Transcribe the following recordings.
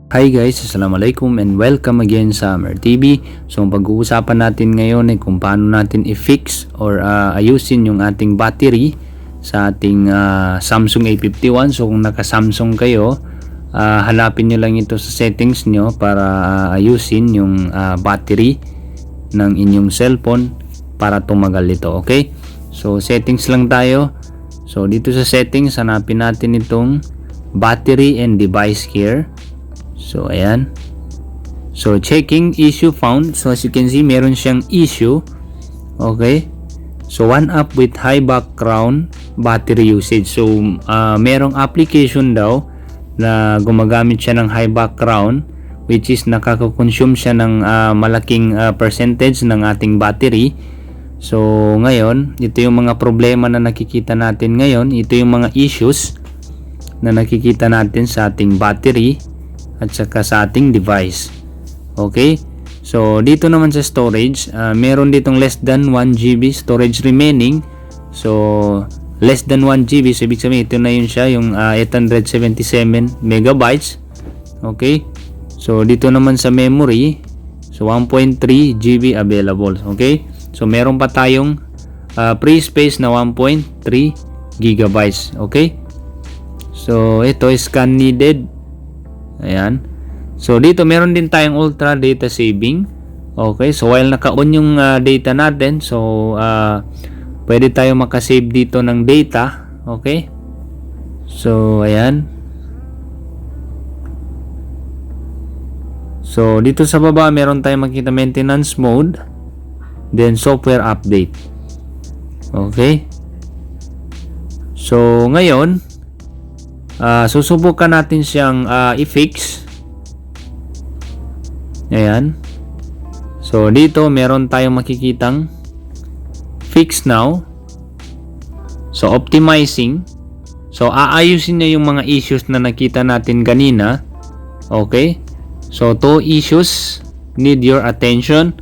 Hi guys, Assalamualaikum and welcome again sa Mer TV. So ang pag-uusapan natin ngayon ay kung paano natin i-fix or ayusin yung ating battery sa ating Samsung A51. So kung naka-Samsung kayo, hanapin nyo lang ito sa settings nyo para ayusin yung battery ng inyong cellphone para tumagal ito. Okay? So settings lang tayo. So dito sa settings, hanapin natin itong battery and device care. So ayan. So checking issue found. So as you can see, meron siyang issue. Okay. So one up with high background battery usage. So merong application daw na gumagamit siya ng high background, which is nakaka-consume siya ng malaking percentage ng ating battery. So ngayon, ito yung mga problema na nakikita natin ngayon. Ito yung mga issues na nakikita natin sa ating battery at saka sa ating device. Okay, so dito naman sa storage, meron ditong less than 1 GB storage remaining. So less than 1 GB, so ibig sabihin ito na yun siya, yung 877 megabytes. Okay, so dito naman sa memory, so 1.3 GB available. Okay, so meron pa tayong free space na 1.3 gigabytes. Okay, so ito is scan needed. Ayan. So dito meron din tayong ultra data saving. Okay, so while naka-on yung data natin, so pwede tayo makasave dito ng data. Okay, so ayan. So dito sa baba meron tayong makita maintenance mode, then software update. Okay, so ngayon susubukan natin siyang i-fix. Ayan. So dito meron tayong makikitang fix now. So optimizing. So aayusin niya yung mga issues na nakita natin kanina. Okay. So 2 issues need your attention.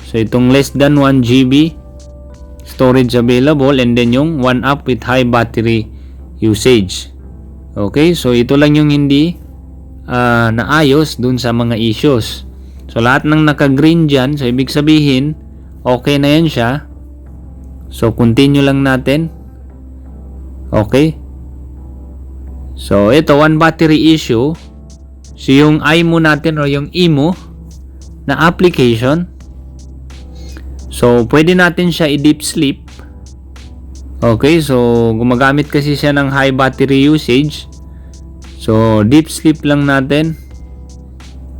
So itong less than 1 GB storage available, and then yung one up with high battery usage. Okay, so ito lang yung hindi naayos dun sa mga issues. So lahat ng naka-green dyan, so ibig sabihin okay na yan siya. So continue lang natin. Okay, so ito one battery issue. So yung IMO natin o yung IMO na application, so pwede natin siya i-deep sleep. Okay, so gumagamit kasi siya ng high battery usage. So deep sleep lang natin.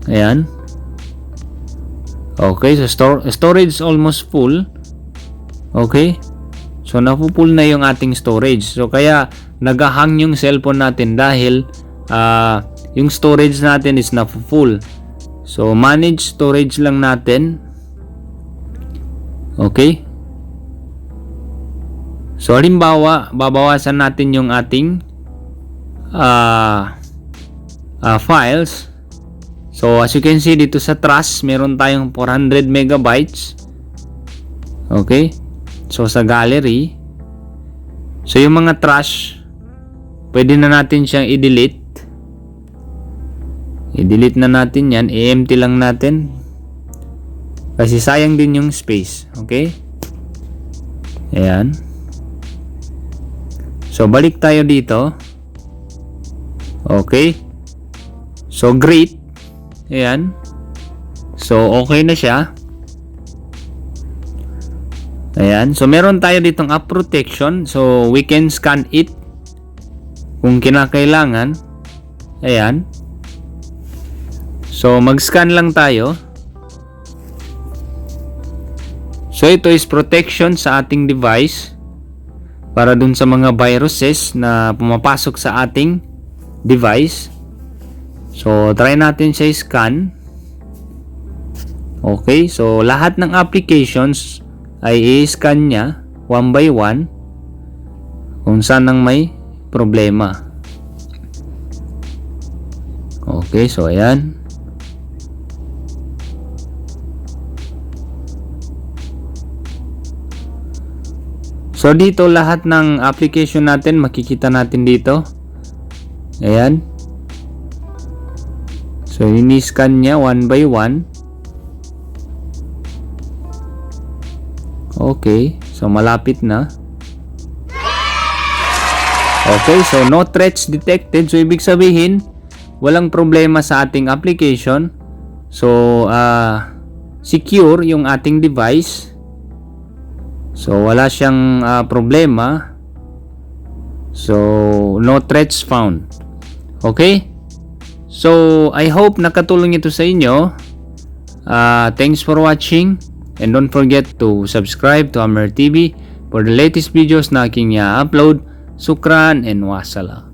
Ayan. Okay, so storage almost full. Okay, so napu-full na yung ating storage. So kaya nagahang yung cellphone natin dahil yung storage natin is napu-full. So manage storage lang natin. Okay, so halimbawa, babawasan natin yung ating files. So as you can see dito sa trash, meron tayong 400 megabytes. Okay, so sa gallery, so yung mga trash, pwede na natin siyang i-delete. I-delete na natin yan, i-empty lang natin kasi sayang din yung space. Okay, ayan. So balik tayo dito. Okay, so great. Ayan. So okay na siya. Ayan. So meron tayo ditong app protection. So we can scan it kung kinakailangan. Ayan. So mag-scan lang tayo. So ito is protection sa ating device para dun sa mga viruses na pumapasok sa ating device. So try natin siya scan. Okay, so lahat ng applications ay i-scan niya one by one kung saan ang may problema. Okay, so ayan. So dito lahat ng application natin makikita natin dito. Ayan. So, ini-scan niya one by one. Okay, so malapit na. Okay, so no threats detected. So, ibig sabihin, walang problema sa ating application. So, secure yung ating device. So, wala siyang problema. So, no threats found. Okay? So, I hope nakatulong ito sa inyo. Thanks for watching. And don't forget to subscribe to Amer TV for the latest videos na aking i-upload. Sukran and wassalam.